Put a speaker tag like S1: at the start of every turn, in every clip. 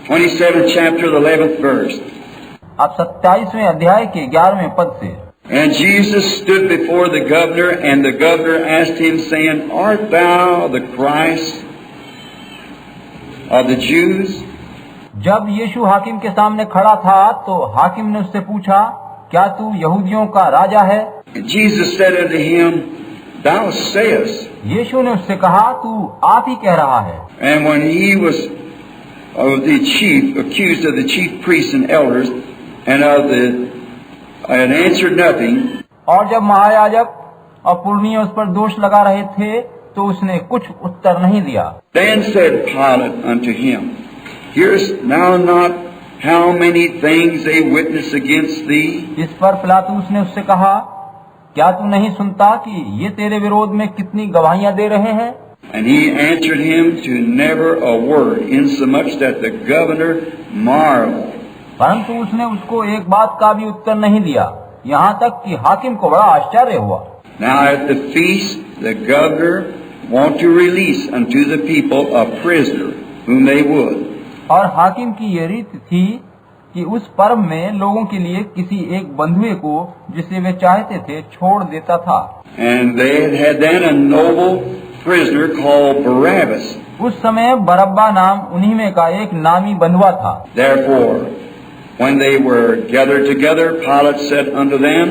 S1: 27th chapter, the 11th verse.
S2: अब 27वें अध्याय के 11वें पद से,
S1: And Jesus stood before the governor, and the governor asked him, saying, Art thou the Christ of the Jews?
S2: जब यीशु हाकिम के सामने खड़ा था तो हाकिम ने उससे पूछा, क्या तू यहूदियों का राजा है?
S1: And Jesus said unto him, Thou sayest.
S2: यीशु ने उससे कहा, तू आप ही कह रहा है।
S1: And when he was of the chief, accused of the chief priests and elders, and answered nothing.
S2: और जब महायाजक और पुरनिये उस पर दोष लगा रहे थे तो उसने कुछ उत्तर नहीं दिया।
S1: Then said Pilate unto him, Hearest thou not how many things they witness against thee?
S2: इस पर पिलातुस ने उससे कहा, क्या तू नहीं सुनता कि ये तेरे विरोध में कितनी गवाहियां दे रहे हैं?
S1: And he answered him to never a word, insomuch that the governor marveled.
S2: परंतु उसने उसको एक बात का भी उत्तर नहीं दिया, यहाँ तक कि हाकिम को बड़ा आश्चर्य हुआ।
S1: Now at the feast, the governor want to release unto the people a prisoner whom they would.
S2: और हाकिम की ये रीत थी कि उस पर्व में लोगों के लिए किसी एक बंधुए को जिसे वे चाहते थे छोड़ देता था।
S1: And they had then a noble prisoner called Barabbas.
S2: उस समय बरब्बा नाम उन्हीं में का एक नामी बंधुआ था।
S1: Therefore, when they were gathered together, Pilate said unto them,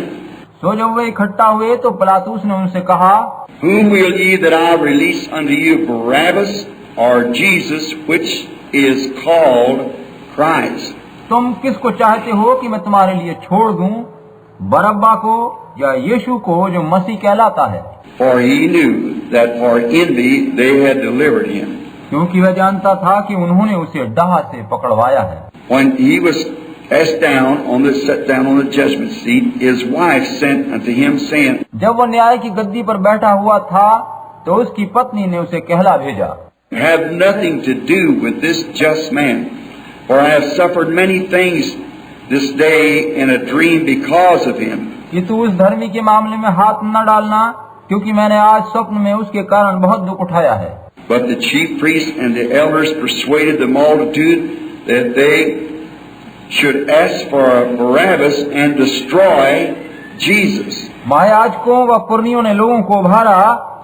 S2: सो जब वे इकट्ठा हुए तो पिलातुस ने उनसे कहा,
S1: Whom will ye that I release unto you, Barabbas or Jesus, which is called Christ?
S2: तुम किसको चाहते हो कि मैं तुम्हारे लिए छोड़ दूं, बरब्बा को या यीशु को जो मसीह कहलाता है?
S1: For he knew that for envy they had delivered him.
S2: क्योंकि वह जानता था कि उन्होंने उसे डाह से पकड़वाया है।
S1: When he was set down on the judgment seat, his wife sent unto him, saying,
S2: जब वह न्याय की गद्दी पर बैठा हुआ था तो उसकी पत्नी ने उसे कहला भेजा,
S1: Have nothing to do with this just man, for I have suffered many things this day in a dream because of him.
S2: कि तू उस धर्मी के मामले में हाथ न डालना, क्योंकि मैंने आज स्वप्न में उसके कारण बहुत दुख उठाया है।
S1: But the chief priests and the elders persuaded the multitude that they should ask for Barabbas and destroy Jesus.
S2: महायाजकों व पुरनियों ने लोगों को उभारा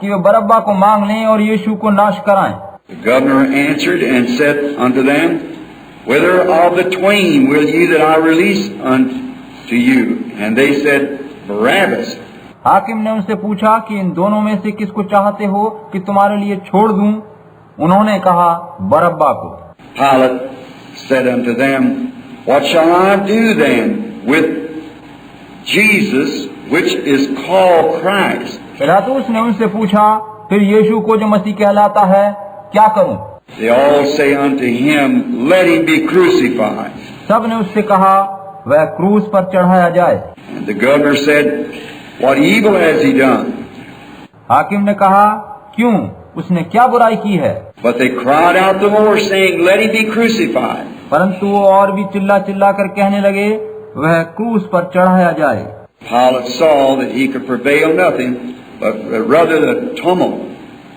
S2: कि वे बरब्बा को मांग लें और यीशु को नाश कराएं।
S1: The governor answered and said unto them, Whither of the twain will ye that I release unto you? And they said, Barabbas.
S2: हाकिम ने उनसे पूछा कि इन दोनों में से किसको चाहते हो कि तुम्हारे लिए छोड़ दूं? उन्होंने कहा, बरब्बा को।
S1: Pilate said unto them, What shall I do then with Jesus, which is called Christ?
S2: पिलातुस ने उनसे पूछा, फिर यीशु को जो मसीह कहलाता है क्या करूं?
S1: They all say unto him, Let him be crucified.
S2: सब ने उससे कहा, वह क्रूस पर चढ़ाया जाए।
S1: And the governor said, What evil has he done?
S2: हाकिम ने कहा, क्यों? उसने क्या बुराई की है?
S1: But they cried out the more, saying, Let him be crucified.
S2: परंतु वो और भी चिल्ला चिल्ला कर कहने लगे, वह क्रूस पर चढ़ाया जाए।
S1: Pilate saw that he could prevail nothing, but rather the tumult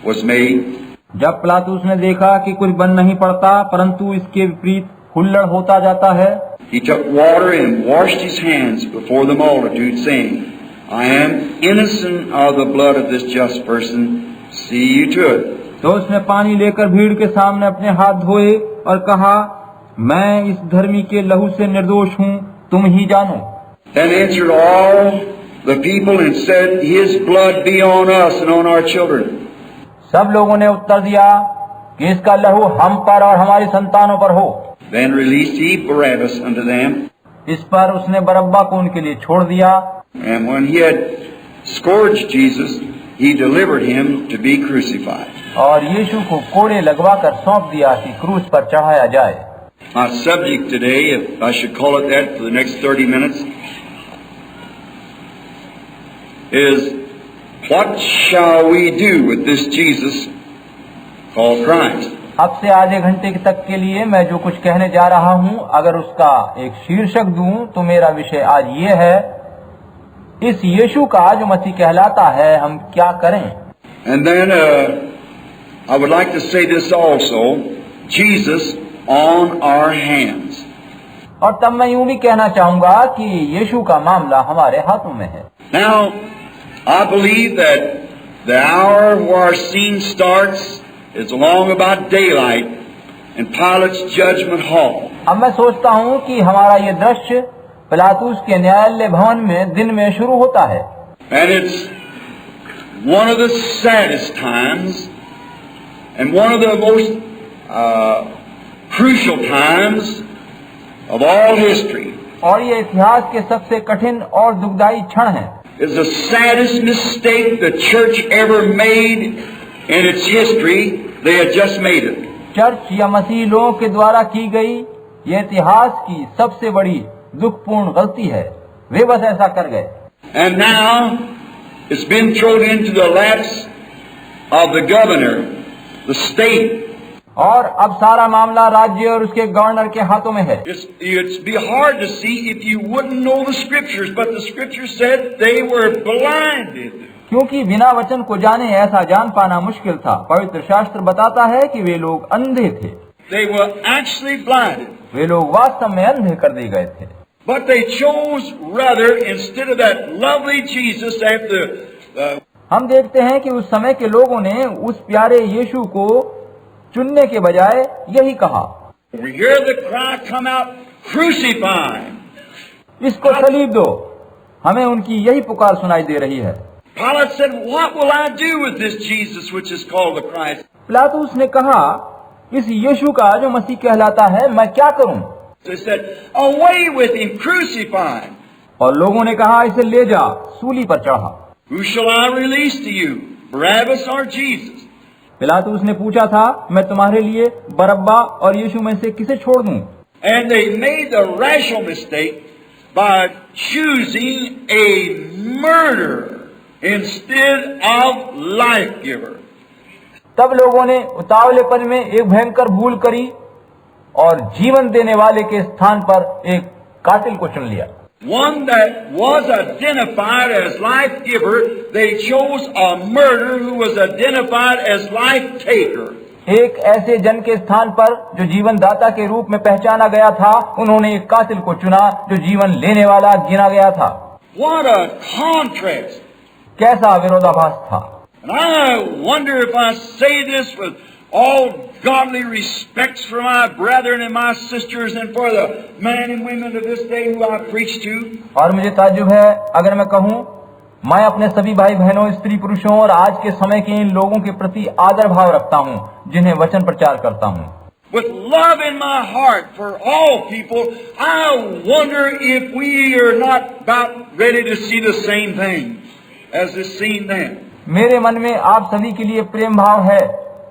S1: was made.
S2: जब पिलातुस ने देखा कि कुछ बन नहीं पड़ता, परंतु इसके विपरीत हुल्लड़ होता जाता है,
S1: He took water and washed his hands before the multitude, saying, I am innocent of the blood of this just person. See you to it.
S2: तो उसने पानी लेकर भीड़ के सामने अपने हाथ धोए और कहा, मैं इस धर्मी के लहू से निर्दोष हूँ, तुम ही जानो।
S1: Then answered all the people and said, His blood be on us and on our children.
S2: सब लोगों ने उत्तर दिया कि इसका लहू हम पर और हमारी संतानों पर हो।
S1: Then released he Barabbas unto them.
S2: इस पर उसने बरब्बा को उनके लिए छोड़ दिया।
S1: And when he had scourged Jesus, he delivered him to be crucified.
S2: और यीशु को कोड़े लगवाकर सौंप दिया कि क्रूस पर चढ़ाया जाए।
S1: My subject today, if I should call it that for the next 30 minutes, is what shall we do with this Jesus called Christ?
S2: अब से आधे घंटे तक के लिए मैं जो कुछ कहने जा रहा हूँ, अगर उसका एक शीर्षक दूं तो मेरा विषय आज ये है, इस यीशु का जो मसीह कहलाता है हम क्या करें।
S1: And then I would like to say this also, Jesus on our hands.
S2: और तब मैं यूं भी कहना चाहूंगा कि यीशु का मामला हमारे हाथों में है।
S1: Now, I believe that the hour where our scene starts is along about daylight in Pilate's judgment hall.
S2: अब मैं सोचता हूं कि हमारा ये दृश्य पिलातुस के न्यायालय भवन में दिन में शुरू होता है।
S1: And it's one of the saddest times and one of the most crucial times of all history.
S2: और ये इतिहास के सबसे कठिन और दुखदायी क्षण है।
S1: It's the saddest mistake the church ever made in its history. They had just made it.
S2: Church या मसीह लोगों के द्वारा की गई ये इतिहास की सबसे बड़ी दुखपूर्ण गलती है। वे बस ऐसा कर गए।
S1: And now it's been thrown into the laps of the governor, the state.
S2: और अब सारा मामला राज्य और उसके गवर्नर के हाथों में है।
S1: It'd be hard to see if you wouldn't know the scriptures, but the scriptures said they were blinded.
S2: क्योंकि बिना वचन को जाने ऐसा जान पाना मुश्किल था। पवित्र शास्त्र बताता है कि वे लोग अंधे थे।
S1: They were actually blinded.
S2: वे लोग वास्तव में अंधे कर दिए गए थे।
S1: But they chose rather, instead of that lovely Jesus after
S2: हम देखते हैं कि उस समय के लोगों ने उस प्यारे यीशु को चुनने के बजाय यही कहा।
S1: we hear the cry come out, crucify him.
S2: इसको सलीब दो। हमें उनकी यही पुकार सुनाई दे रही है।
S1: Pilate said, what will I do with this Jesus which is called the Christ?
S2: पिलातुस ने कहा, इस यीशु का जो मसीह कहलाता है मैं क्या करूं?
S1: They said, away with him, crucify him.
S2: और लोगों ने कहा, इसे ले जा, सूली पर चढ़ा।
S1: Who shall I release to you, Barabbas or Jesus?
S2: पिलातुस ने पूछा था, मैं तुम्हारे लिए बरब्बा और यीशु में से किसे छोड़ दूं?
S1: And they made the rational mistake by choosing a murderer instead of life giver.
S2: तब लोगों ने उतावलेपन में एक भयंकर भूल करी और जीवन देने वाले के स्थान पर एक कातिल को चुन लिया।
S1: One that was identified as life giver, they chose a murderer who was identified as life taker.
S2: एक ऐसे जन के स्थान पर जो जीवन दाता के रूप में पहचाना गया था, उन्होंने एक कातिल को चुना जो जीवन लेने वाला गिना गया था।
S1: What a contrast!
S2: कैसा विरोधाभास था।
S1: And I wonder if I say this with all godly respects for my brethren and my sisters and for the men and women of this day who I preach to.
S2: और मुझे ताज्जुब है अगर मैं कहूँ, मैं अपने सभी भाई बहनों, स्त्री पुरुषों और आज के समय के इन लोगों के प्रति आदर भाव रखता हूँ जिन्हें वचन प्रचार करता हूँ।
S1: With love in my heart for all people, I wonder if we are not about ready to see the same thing as is seen then.
S2: मेरे मन में आप सभी के लिए प्रेम भाव है,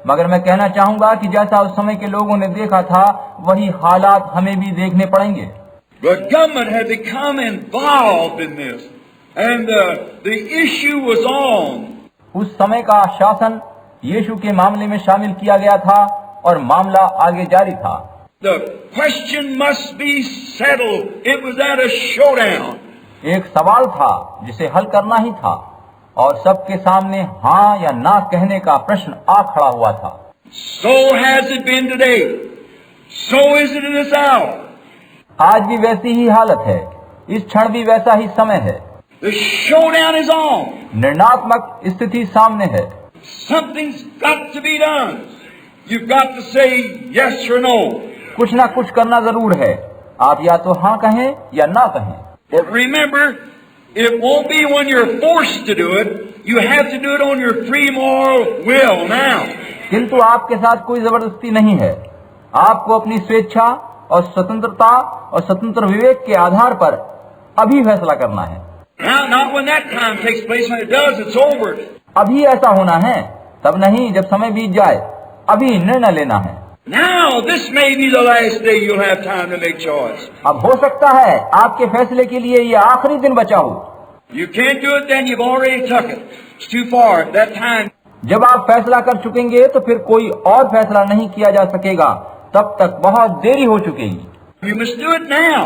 S2: मगर मैं कहना चाहूंगा कि जैसा उस समय के लोगों ने देखा था, वही हालात हमें भी देखने पड़ेंगे।
S1: The government had become involved in this, and the issue was on.
S2: उस समय का शासन यीशु के मामले में शामिल किया गया था और मामला आगे जारी था।
S1: The question must be settled. It was at a showdown.
S2: एक सवाल था जिसे हल करना ही था और सबके सामने हाँ या ना कहने का प्रश्न आ खड़ा हुआ था।
S1: So has it been today. So is it in this hour.
S2: आज भी वैसी ही हालत है, इस क्षण भी वैसा ही समय है।
S1: The showdown is on.
S2: निर्णात्मक स्थिति सामने है।
S1: Something's got to be done. You've got to say yes or no.
S2: कुछ ना कुछ करना जरूर है, आप या तो हाँ कहें या ना कहें।
S1: But remember, it won't be when you're forced to do it. You have to do it on your free moral will now.
S2: किंतु आपके साथ कोई जबरदस्ती नहीं है। आपको अपनी स्वेच्छा और स्वतंत्रता और स्वतंत्र विवेक के आधार पर अभी फैसला करना है।
S1: Now, not when that time takes place. When it does, it's over.
S2: अभी ऐसा होना है, तब नहीं जब समय बीत जाए। अभी निर्णय लेना है।
S1: Now, this may be the last day you'll have time to make choice.
S2: अब हो सकता है आपके फैसले के लिए ये आखिरी दिन बचा हो।
S1: You can't do it then. You've already took it. It's too far. That time.
S2: जब आप फैसला कर चुकेंगे तो फिर कोई और फैसला नहीं किया जा सकेगा, तब तक बहुत देरी हो चुकेगी।
S1: You must do it now.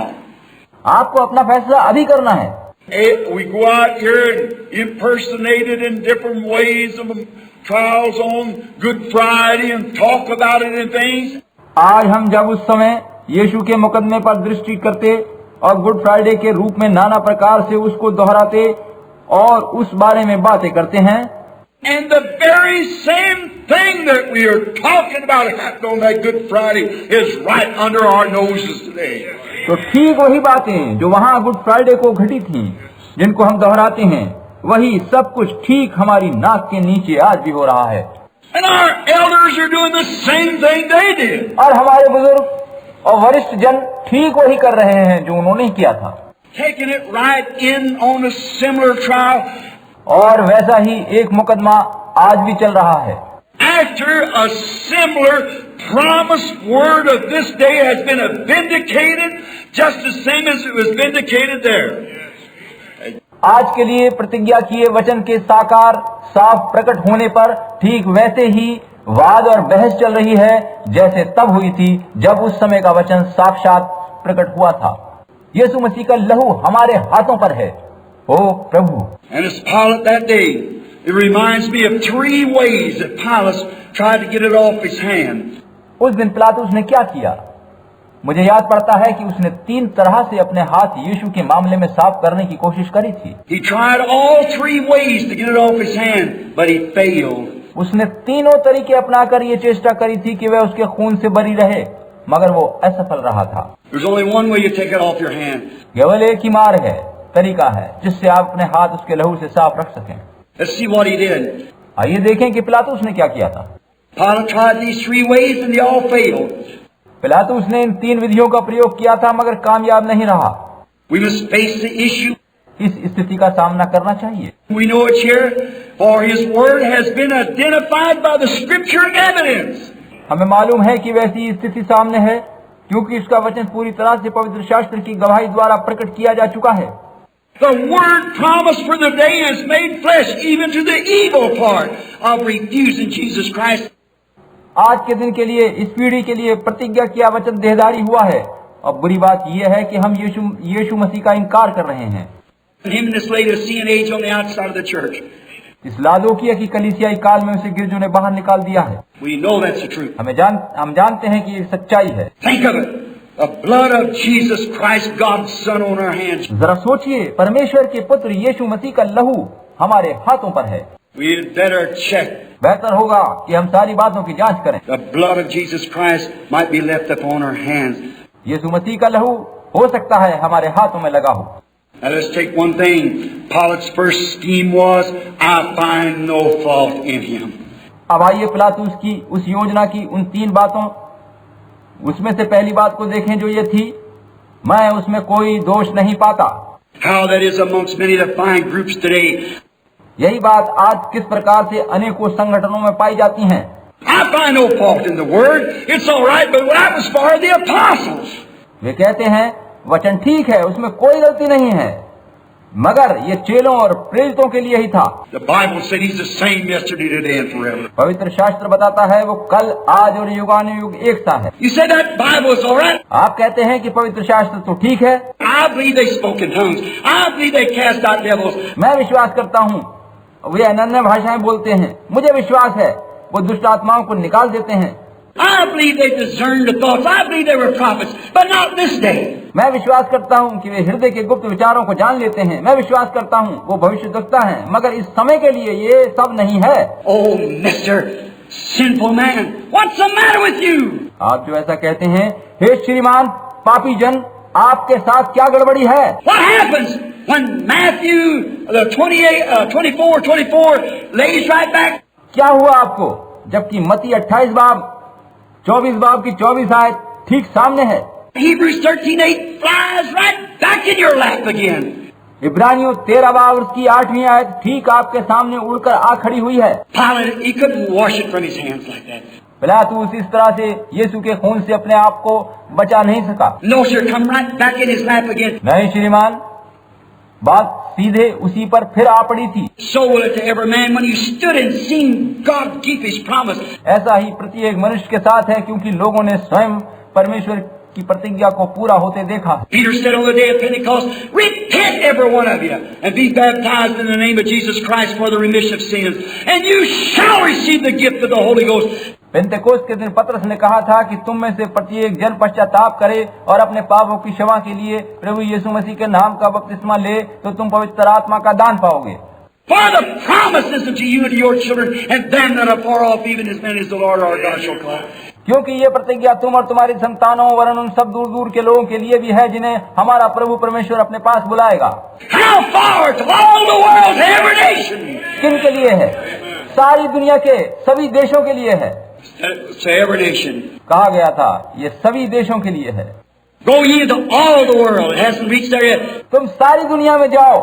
S2: आपको अपना फैसला अभी करना है।
S1: We go out here and impersonate it in different ways of trials on Good Friday and talk about it and things.
S2: आज हम जब उस समय यीशु के मुकदमे पर दृष्टि करते और गुड फ्राइडे के रूप में नाना प्रकार से उसको दोहराते और उस बारे में बातें करते हैं,
S1: And the very same thing that we are talking about happened on that Good Friday is right under our noses today.
S2: तो ठीक वही बातें जो वहाँ गुड फ्राइडे को घटी थी, जिनको हम दोहराते हैं, वही सब कुछ ठीक हमारी नाक के नीचे आज भी हो रहा है।
S1: And our elders are doing the same thing they did.
S2: और हमारे बुजुर्ग और वरिष्ठ जन ठीक वही कर रहे हैं जो उन्होंने किया था,
S1: Taking it right in on a similar trial.
S2: और वैसा ही एक मुकदमा आज भी चल रहा है।
S1: After a similar promised word of this day has been vindicated, just the same as it was vindicated there.
S2: आज के लिए प्रतिज्ञा किए वचन के साकार साफ प्रकट होने पर ठीक वैसे ही वाद और बहस चल रही है जैसे तब हुई थी जब उस समय का वचन साक्षात प्रकट हुआ था। यीशु मसीह का लहू हमारे हाथों पर है, ओ प्रभु।
S1: And as Pilate that day, it reminds me of 3 ways that Pilate tried to get it off his hand.
S2: उस दिन पिलातुस ने क्या किया? मुझे याद पड़ता है कि उसने 3 तरह से अपने हाथ यीशु के मामले में साफ करने की कोशिश करी थी।
S1: He tried all 3 ways to get it off his hand, but he failed.
S2: उसने तीनों तरीके अपनाकर ये चेष्टा करी थी कि वह उसके खून से बरी रहे, मगर वो असफल रहा था।
S1: There's only one way you take it off your hand.
S2: केवल एक ही मार्ग है, तरीका है, जिससे आप अपने हाथ उसके लहू से साफ रख सकें।
S1: Let's see what he did.
S2: आइए देखें कि पिलातुस ने क्या किया था।
S1: Pilate tried these 3 ways and they all failed.
S2: पिलातुस ने इन 3 विधियों का प्रयोग किया था मगर कामयाब नहीं रहा।
S1: We must face the issue.
S2: इस स्थिति का सामना करना चाहिए।
S1: We know it's here, for his word has been identified by the scripture evidence.
S2: हमें मालूम है कि वैसी स्थिति सामने है क्योंकि उसका वचन पूरी तरह से पवित्र शास्त्र की गवाही द्वारा प्रकट किया जा चुका है।
S1: The word promised for the day has made flesh, even to the evil part of refusing Jesus Christ.
S2: आज के दिन के लिए, इस पीढ़ी के लिए प्रतिज्ञा किया वचन देहधारी हुआ है, और बुरी बात यह है कि हम यीशु मसीह का इनकार कर रहे हैं।
S1: Him in this Laodicean age on the outside of the church.
S2: इस लादोकिया की कलीसियाई काल में उसे गिरजों ने बाहर निकाल दिया है।
S1: We know that's the truth.
S2: हम जानते हैं कि ये सच्चाई है।
S1: Think of it. The blood of Jesus Christ, God's Son, on our hands.
S2: जरा सोचिए, परमेश्वर के पुत्र यीशु मसीह का लहू हमारे हाथों पर है।
S1: We had better check.
S2: बेहतर होगा कि हम सारी बातों की जांच करें।
S1: The blood of Jesus Christ might be left upon our hands.
S2: यीशु मसीह का लहू हो सकता है हमारे हाथों में लगा हो।
S1: Now let's take one thing. Pilate's first scheme was, I find no fault in him.
S2: अब आइए पिलातुस की उस योजना की उन 3 बातों, उसमें से पहली बात को देखें जो ये थी, मैं उसमें कोई दोष नहीं पाता।
S1: How that is amongst many defined groups today.
S2: यही बात आज किस प्रकार से अनेकों संगठनों में पाई जाती हैं।
S1: I find no fault in the word. It's all right, but that was for the apostles.
S2: वे कहते हैं वचन ठीक है, उसमें कोई गलती नहीं है, मगर ये चेलों और प्रेरितों के लिए ही था।
S1: The Bible said he's the same yesterday, today, and forever.
S2: पवित्र शास्त्र बताता है वो कल, आज और युगानुयुग एक सा है।
S1: You said that Bible is all right.
S2: आप कहते हैं कि पवित्र शास्त्र तो ठीक है।
S1: I believe they spoke in tongues. I believe they cast out devils.
S2: मैं विश्वास करता हूँ वे अन्य भाषाएं बोलते हैं, मुझे विश्वास है वो दुष्ट आत्माओं को निकाल देते हैं।
S1: I believe they discerned the thoughts. I believe they were prophets, but not this day.
S2: मैं विश्वास करता हूँ कि वे हृदय के गुप्त विचारों को जान लेते हैं। मैं विश्वास करता हूँ वो भविष्यद्वक्ता हैं, मगर इस समय के लिए ये सब नहीं है।
S1: Oh, Mr. Sinful man, what's the matter with you?
S2: आप जो ऐसा कहते हैं, हे श्रीमान पापी जन, आपके साथ क्या गड़बड़ी है?
S1: What happens when Matthew the 24 lays right back?
S2: क्या हुआ आपको जबकि मत्ती 28 बाब 24 बाब की 24 आयत ठीक सामने है?
S1: Hebrews 13:8 flies right back in your lap again.
S2: इब्रानियों 13 बाब उसकी 8वीं आयत ठीक आपके सामने उड़कर आ खड़ी हुई है।
S1: Pilate, he couldn't wash it from his hands like that.
S2: पिलातुस इस तरह से यीशु के खून से अपने आप को बचा नहीं सका।
S1: No, sir, come right back in his lap again.
S2: नहीं श्रीमान, बात सीधे उसी पर फिर आ पड़ी थी।
S1: So will it to every man when you stood and seen God keep his promise.
S2: ऐसा ही प्रत्येक मनुष्य के साथ है क्योंकि लोगों ने स्वयं परमेश्वर की प्रतिज्ञा को पूरा होते देखा।
S1: Peter said on the day of Pentecost, repent every one of you and be baptized in the name of Jesus Christ for the remission of sins, and you shall receive the gift of the Holy Ghost.
S2: पेंतेकोस्त के दिन पतरस ने कहा था कि तुम में से प्रत्येक जन पश्चाताप करे और अपने पापों की क्षमा के लिए प्रभु यीशु मसीह के नाम का बपतिस्मा ले तो तुम पवित्र आत्मा का दान पाओगे।
S1: For the promises unto you and to your children, and them that are far off, even as many as the Lord our God shall call.
S2: क्योंकि ये प्रतिज्ञा तुम और तुम्हारी संतानों वरन उन सब दूर दूर के लोगों के लिए भी है जिन्हें हमारा प्रभु परमेश्वर अपने पास बुलाएगा।
S1: How far? To all the world, to every nation.
S2: किन के लिए है? सारी दुनिया के सभी देशों के लिए है।
S1: To every nation.
S2: कहा गया था ये सभी देशों के लिए है।
S1: Go ye to all the world. It hasn't reached there yet.
S2: तुम सारी दुनिया में जाओ।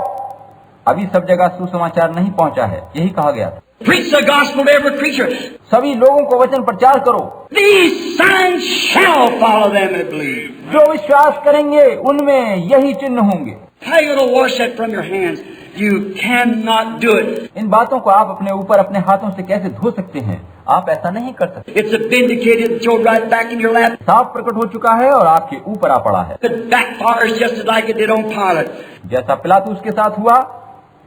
S2: अभी सब जगह सुसमाचार नहीं पहुंचा है, यही कहा गया था।
S1: Preach the gospel to every creature.
S2: सभी लोगों को वचन प्रचार करो।
S1: These signs shall follow them that believe.
S2: जो विश्वास करेंगे उनमें यही चिन्ह होंगे।
S1: How you going to wash that from your hands? You cannot do it.
S2: इन बातों को आप अपने ऊपर अपने हाथों से कैसे धो सकते हैं? आप ऐसा नहीं कर सकते।
S1: It's vindicated, thrown right back in your lap.
S2: साफ प्रकट हो चुका है और आपके ऊपर आ पड़ा है।
S1: It backfires just like it did on Pilate.
S2: जैसा पिलातुस के साथ हुआ,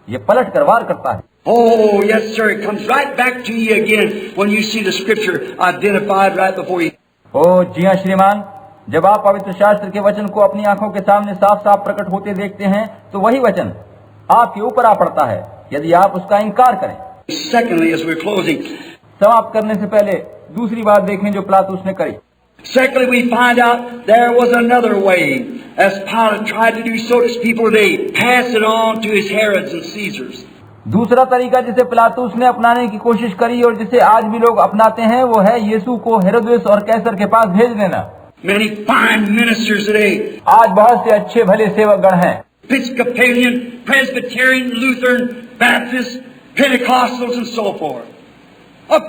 S2: ये पलट कर वार करता है।
S1: Oh, yes, sir. It comes right back to you again when you see the scripture identified right before you.
S2: ओ जी हाँ श्रीमान, जब आप पवित्र शास्त्र के वचन को अपनी आंखों के सामने साफ साफ प्रकट होते देखते हैं तो वही वचन आपके ऊपर आ पड़ता है यदि आप उसका इनकार करें।
S1: Secondly, as we're closing,
S2: समाप्त करने से पहले दूसरी बात देखें जो पिलातुस ने करी।
S1: secondly, we find out there was another way. As Pilate tried to do so to his people, they passed it on to his Herods and Caesars.
S2: दूसरा तरीका जिसे पिलातुस ने अपनाने की कोशिश करी और जिसे आज भी लोग अपनाते हैं वो है यीशु को हेरोदेस और कैसर के पास भेज देना।
S1: Many fine ministers today,
S2: आज बहुत से अच्छे भले सेवकगण हैं,
S1: Episcopalian, Presbyterian, Lutheran, Baptist, Pentecostals, and so forth.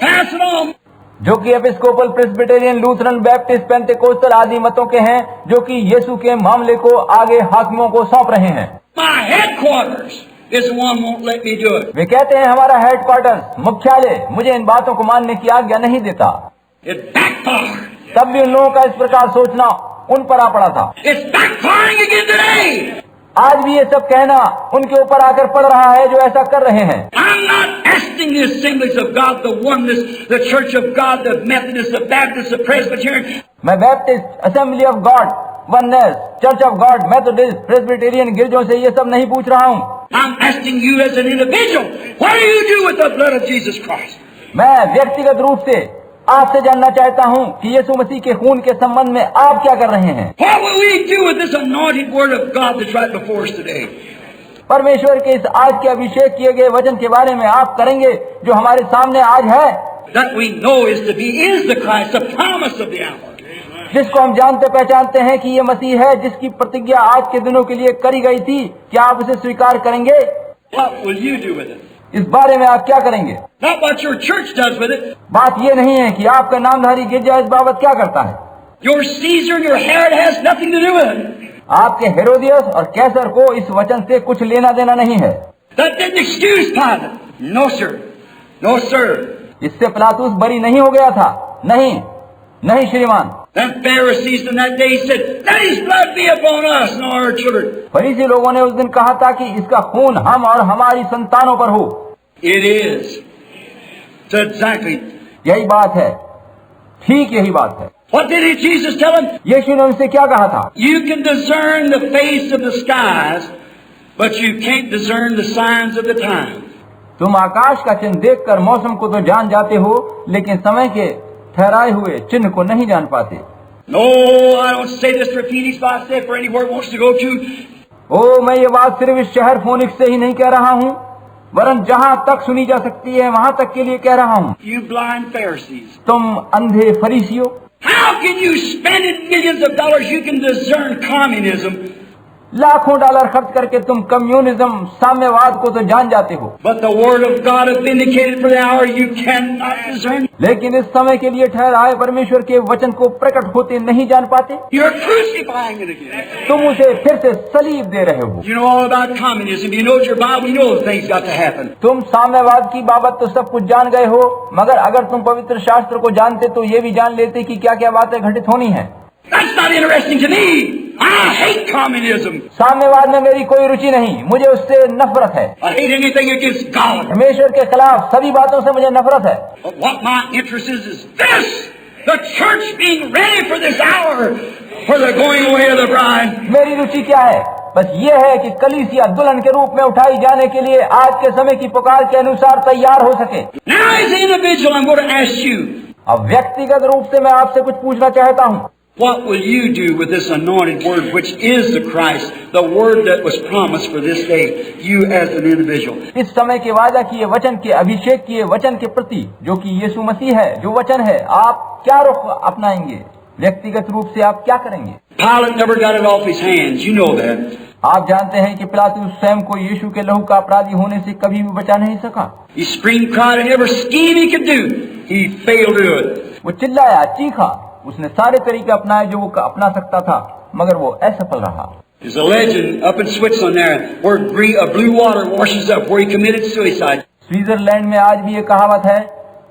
S1: Pass it on.
S2: जो कि एपिस्कोपल, प्रेस्बिटेरियन, लूथरन, बैप्टिस्ट, पेंतेकोस्टल आदि मतों के हैं जो कि यीशु के मामले को आगे हाकिमों को सौंप रहे हैं।
S1: My headquarters is the one won't let me do it.
S2: वे कहते हैं हमारा हेडक्वार्टर मुख्यालय मुझे इन बातों को मानने की आज्ञा नहीं देता।
S1: It backfired.
S2: तब भी उन लोगों का इस प्रकार सोचना उन पर आ पड़ा था।
S1: It's backfiring again today.
S2: आज भी ये सब कहना उनके ऊपर आकर पड़ रहा है जो ऐसा कर रहे हैं।
S1: I'm not asking the Assemblies of God, the Oneness, the Church of God, the Methodist, the Baptist, the Presbyterian.
S2: मैं Baptist, assembly of God, oneness, church of God, Methodist, Presbyterian गिरजों से ये सब नहीं पूछ रहा हूँ।
S1: I'm asking you as an individual, what do you do with the blood of Jesus Christ?
S2: मैं व्यक्तिगत रूप से आपसे जानना चाहता हूँ कि यीशु मसीह के खून के संबंध में आप क्या कर रहे हैं?
S1: What will we do with this anointed word of God that's right before us today?
S2: परमेश्वर के इस आज के अभिषेक किए गए वचन के बारे में आप करेंगे जो हमारे सामने आज है,
S1: That we know is the Christ, the promise of the hour.
S2: जिसको हम जानते पहचानते हैं कि ये मसीह है जिसकी प्रतिज्ञा आज के दिनों के लिए करी गई थी। क्या आप उसे स्वीकार करेंगे?
S1: What will you do with it?
S2: इस बारे में आप क्या करेंगे?
S1: Not what your church does with it.
S2: बात ये नहीं है कि आपका नामधारी गिरजा इस बाबत क्या करता है।
S1: Your Caesar, your Herod has nothing to do with it.
S2: आपके हेरोदियस और कैसर को इस वचन से कुछ लेना देना नहीं है।
S1: That didn't excuse Pilate. No, sir. No, sir.
S2: इससे पिलातुस बरी नहीं हो गया था। नहीं, नहीं श्रीमान।
S1: Them Pharisees in that day said, "Let his blood be upon us and our children."
S2: फरीसी लोगों ने उस दिन कहा था कि इसका खून हम और हमारी संतानों पर हो।
S1: It is. It's exactly.
S2: यही बात है, ठीक यही बात है।
S1: What did Jesus tell him?
S2: यीशु ने उनसे क्या कहा था?
S1: You can discern the face of the skies, but you can't discern the signs of the time.
S2: तुम आकाश का चिन्ह देखकर मौसम को तो जान जाते हो लेकिन समय के ठहराए हुए चिन्ह को नहीं जान पाते।
S1: No, I don't say this for Phoenix, but I say for anywhere it wants to go to.
S2: ओ, मैं ये बात सिर्फ इस शहर फोनिक्स से ही नहीं कह रहा हूँ, वरन जहाँ तक सुनी जा सकती है वहाँ तक के लिए कह रहा हूँ।
S1: You blind Pharisees.
S2: तुम अंधे फरीसियों,
S1: How can you spend millions of dollars? You can discern communism,
S2: लाखों डॉलर खर्च करके तुम कम्युनिज्म, साम्यवाद को तो जान जाते हो,
S1: but the word of God is vindicated for the hour. You cannot discern.
S2: लेकिन इस समय के लिए ठहराए परमेश्वर के वचन को प्रकट होते नहीं जान पाते।
S1: You're crucifying it again.
S2: तुम उसे फिर से सलीब दे रहे हो।
S1: You know all about communism. You know your Bible. You know the things got to happen.
S2: तुम साम्यवाद की बाबत तो सब कुछ जान गए हो, मगर अगर तुम पवित्र शास्त्र को जानते तो ये भी जान लेते कि क्या क्या बातें घटित होनी है।
S1: That's not interesting to me. I I hate communism.
S2: साम्यवाद में मेरी कोई रुचि नहीं, मुझे उससे नफरत है।
S1: I hate anything against God.
S2: परमेश्वर के खिलाफ सभी बातों से मुझे नफरत है।
S1: But what my interest is this: the church being ready for this hour, for the going away of the bride.
S2: मेरी रुचि क्या है? बस ये है कि कलीसिया दुल्हन के रूप में उठाई जाने के लिए आज के समय की पुकार के अनुसार तैयार हो सके।
S1: Now, as an individual, I'm going to ask you,
S2: अब व्यक्तिगत रूप से मैं आपसे कुछ पूछना चाहता हूँ,
S1: what will you do with this anointed word, which is the Christ, the word that was promised for this day, you as an individual?
S2: इस समय के वादा किए वचन के अभिषेक किए वचन के प्रति, जो कि यीशु मसीह है, जो वचन है, आप क्या रुख अपनाएंगे? व्यक्तिगत रूप से आप क्या करेंगे?
S1: Pilate never got it off his hands. You know that.
S2: आप जानते हैं कि पिलातुस स्वयं को यीशु के लहू का अपराधी होने से कभी भी बचा नहीं सका।
S1: He screamed, cried, and every scheme he could do, he failed to do it.
S2: वो चिल्लाया, चीखा, उसने सारे तरीके अपनाए जो वो अपना सकता था, मगर वो असफल रहा।
S1: There's a legend up in Switzerland there where blue water washes up where he committed suicide.
S2: Switzerland में आज भी ये कहावत है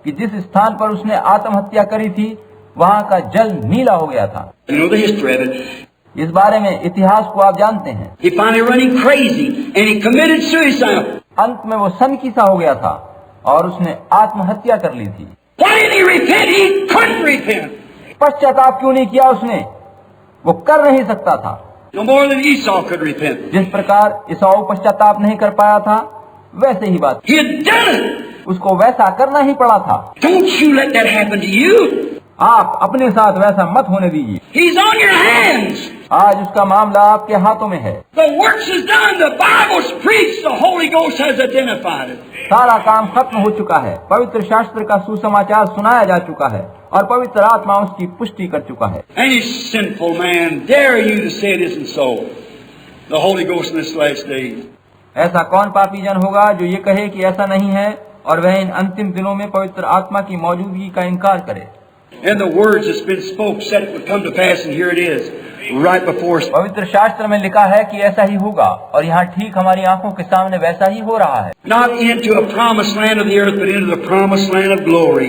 S2: कि जिस स्थान पर उसने आत्महत्या करी थी, वहाँ का जल नीला हो गया था।
S1: You know the history of it.
S2: इस बारे में इतिहास को आप जानते हैं।
S1: He finally running crazy and he committed suicide.
S2: अंत में वो सनकी सा हो गया था और उसने आत्महत्या कर ली थी।
S1: Why didn't he repent? He couldn't repent.
S2: पश्चाताप क्यों नहीं किया उसने? वो कर नहीं सकता था।
S1: No more than Esau could repent.
S2: जिस प्रकार ईसाऊ पश्चाताप नहीं कर पाया था, वैसे ही बात
S1: He had done it.
S2: उसको वैसा करना ही पड़ा था।
S1: Don't you let that happen to you.
S2: आप अपने साथ वैसा मत होने दीजिए।
S1: He's on your hands.
S2: आज उसका मामला आपके हाथों में है।
S1: The works is done. The Bible's preached. The Holy Ghost has identified it.
S2: सारा काम खत्म हो चुका है, पवित्र शास्त्र का सुसमाचार सुनाया जा चुका है और पवित्र आत्मा उसकी पुष्टि कर चुका है।
S1: Any sinful man dare you to say it isn't so? The Holy Ghost in this last days.
S2: ऐसा कौन पापी जन होगा जो ये कहे कि ऐसा नहीं है और वह इन अंतिम दिनों में पवित्र आत्मा की मौजूदगी का इनकार करे?
S1: And the words that's been spoke said it would come to pass, and here it is, right before us.
S2: पवित्र शास्त्र में लिखा है कि ऐसा ही होगा और यहाँ ठीक हमारी आंखों के सामने वैसा ही हो रहा है।
S1: Not into a promised land of the earth, but into the promised land of glory,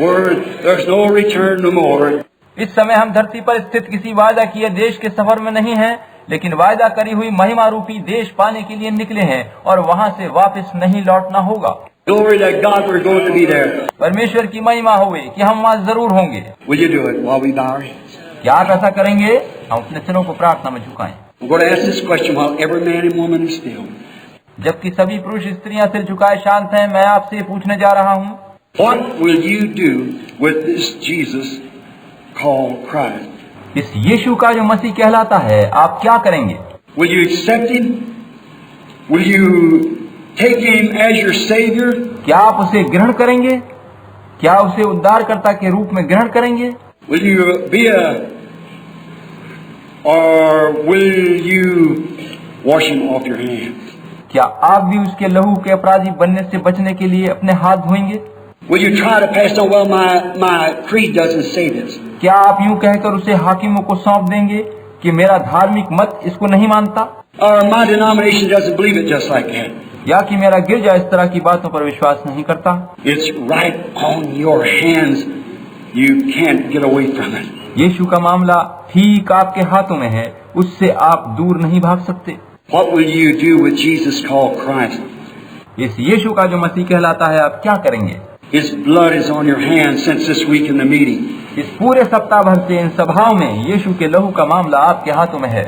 S1: where there's no return no more.
S2: इस समय हम धरती पर स्थित किसी वायदा किए देश के सफर में नहीं हैं, लेकिन वायदा करी हुई महिमा रूपी देश पाने के लिए निकले हैं और वहाँ से वापस नहीं लौटना होगा।
S1: Glory to God, we're going to be there.
S2: परमेश्वर की महिमा होवे कि हम वहाँ जरूर होंगे।
S1: Will you do it while we bow our heads?
S2: क्या आप ऐसा करेंगे? हम अपने सिरों को प्रार्थना में झुकाएं।
S1: I'm going to ask this question while every man and woman is still.
S2: जबकि सभी पुरुष स्त्रियां सिर झुकाए शांत हैं, मैं आपसे पूछने जा रहा हूँ,
S1: What will you do with this Jesus called Christ?
S2: इस यीशु का जो मसीह कहलाता है, आप क्या करेंगे?
S1: Will you accept him? Will you take him as your Savior?
S2: क्या आप उसे ग्रहण करेंगे? क्या उसे उद्धारकर्ता के रूप में ग्रहण करेंगे?
S1: Will you will you wash him off your hands?
S2: क्या आप भी उसके लहू के अपराधी बनने से बचने के लिए अपने हाथ धोएंगे?
S1: Will you try to pass on, well, my creed doesn't say this?
S2: क्या आप यूं कहकर उसे हाकिमों को सौंप देंगे कि मेरा धार्मिक मत इसको नहीं मानता,
S1: Or my denomination doesn't believe it just like that?
S2: या कि मेरा गिरजा इस तरह की बातों पर विश्वास नहीं करता?
S1: It's right on your hands. You can't get away from it.
S2: यीशु का मामला ठीक आपके हाथों में है, उससे आप दूर नहीं भाग सकते।
S1: What will you do with Jesus called Christ?
S2: इस यीशु का जो मसीह कहलाता है, आप क्या करेंगे?
S1: His blood is on your hands since this week in the meeting.
S2: इस पूरे सप्ताह भर से इन सभाओं में यीशु के लहू का मामला आपके हाथों में है।